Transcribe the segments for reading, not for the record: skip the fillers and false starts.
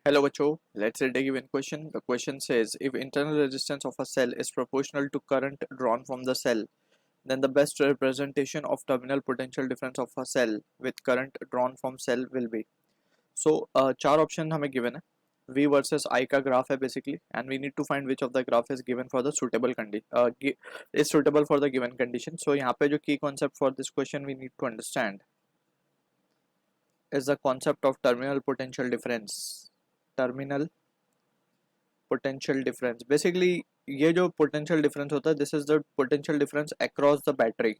Hello बच्चों, let's take a given question. The question says if internal resistance of a cell is proportional to current drawn from the cell, then the best representation of terminal potential difference of a cell with current drawn from cell will be. So चार option हमें given है. V versus I का graph है basically, and we need to find which of the graph is given for the suitable condition is suitable for the given condition. So यहाँ पे जो key concept for this question we need to understand is the concept of terminal potential difference. Terminal potential difference basically ये जो potential difference होता है this is the potential difference across the battery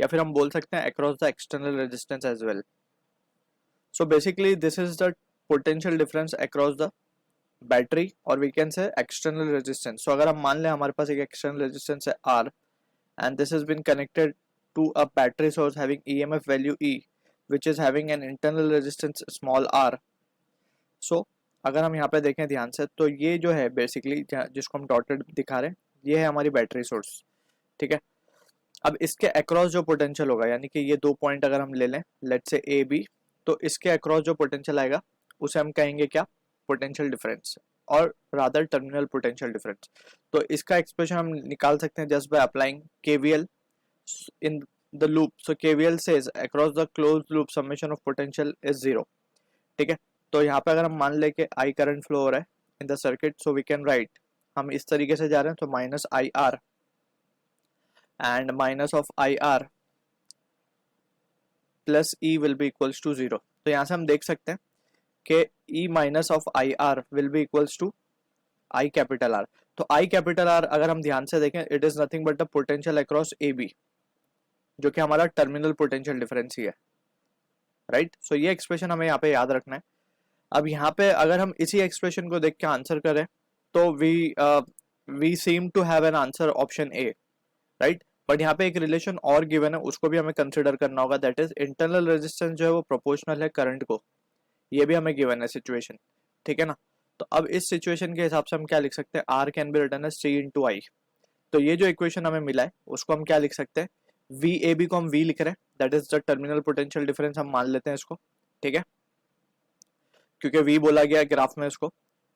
या फिर हम बोल सकते हैं across the external resistance as well. So basically this is the potential difference across the battery और we can say external resistance. So अगर हम मान लें हमारे पास एक एक्सटर्नल रेजिस्टेंस है R and this is been connected to a battery source having EMF value E which is having an internal resistance small r. So अगर हम यहाँ पे देखें ध्यान से तो ये जो है बेसिकली जिसको हम डॉटेड दिखा रहे हैं ये है हमारी बैटरी सोर्स. ठीक है, अब इसके अक्रॉस जो पोटेंशियल होगा यानी कि ये दो पॉइंट अगर हम ले लें लेट्स से ए बी, तो इसके अक्रॉस जो पोटेंशियल आएगा उसे हम कहेंगे क्या, पोटेंशियल डिफरेंस और रादर टर्मिनल पोटेंशियल डिफरेंस. तो इसका एक्सप्रेशन हम निकाल सकते हैं just by applying KVL in the loop. So KVL says across the close loop summation of potential is 0. ठीक है, तो यहाँ पे अगर हम मान ले कि आई करंट फ्लो हो रहा है in the circuit, so we can write, हम इस तरीके से जा रहे हैं तो minus I R and minus of I R plus E will be equals to 0. तो यहाँ से हम देख सकते हैं कि E minus of I R will be equals to I capital R. तो आई कैपिटल आर अगर हम ध्यान से देखें it is nothing but the potential across A B जो कि हमारा टर्मिनल पोटेंशियल डिफरेंस ही है. राइट, सो ये एक्सप्रेशन हमें यहाँ पे याद रखना है. अब यहाँ पे अगर हम इसी एक्सप्रेशन को देख के आंसर करें तो we seem to have an answer option A. Right, but यहाँ पे एक रिलेशन और गिवन है उसको भी हमें कंसिडर करना होगा, दैट इज इंटरनल रेजिस्टेंस जो है वो प्रोपोर्शनल है करंट को. ये भी हमें गिवन है सिचुएशन. ठीक है ना, तो अब इस सिचुएशन के हिसाब से हम क्या लिख सकते हैं, R can be written as C into I. तो ये जो इक्वेशन हमें मिला है उसको हम क्या लिख सकते हैं, वी ए बी को हम वी लिख रहे हैं, that is the terminal potential difference हम मान लेते हैं इसको. ठीक है, क्योंकि v बोला गया ग्राफ में इसको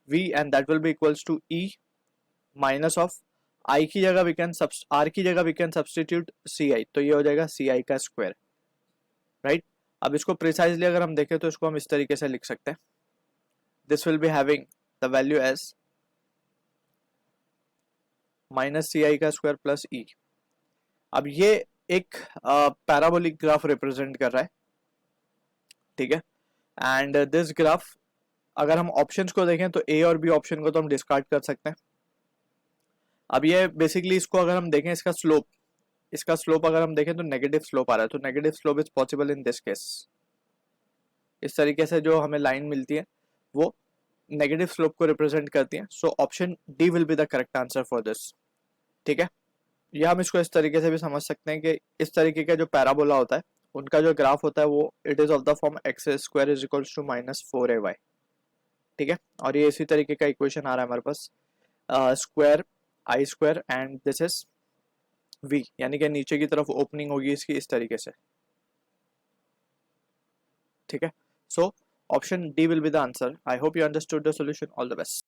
v and that will be equals to e minus of i की जगह वी कैन r की जगह वी कैन सब्सटीट्यूट ci, तो ये हो जाएगा ci का स्क्वायर. राइट, अब इसको प्रिसाइजली अगर हम देखें तो इसको हम इस तरीके से लिख सकते हैं, this will be having the value as minus ci का स्क्वायर प्लस e. अब ये एक पैराबोलिक ग्राफ रिप्रेजेंट कर रहा है. ठीक है, एंड दिस ग्राफ अगर हम ऑप्शंस को देखें तो ए और बी ऑप्शन को तो हम डिस्कार्ड कर सकते हैं. अब ये बेसिकली इसको अगर हम देखें इसका स्लोप अगर हम देखें तो नेगेटिव स्लोप आ रहा है, तो negative slope is possible in this case. इस तरीके से जो हमें लाइन मिलती है वो नेगेटिव स्लोप को रिप्रेजेंट करती है. So option D will be the correct answer for this. ठीक है, या हम इसको इस तरीके से भी समझ सकते हैं कि इस तरीके का जो पैराबोला होता है उनका जो ग्राफ होता है वो it is of the form x square is equals to minus 4ay. ठीक है, और ये इसी तरीके का इक्वेशन आ रहा है हमारे पास, square I square and this is v, यानी कि नीचे की तरफ ओपनिंग होगी इसकी इस तरीके से. ठीक है, so option D will be the answer. I hope you understood the solution. All the best.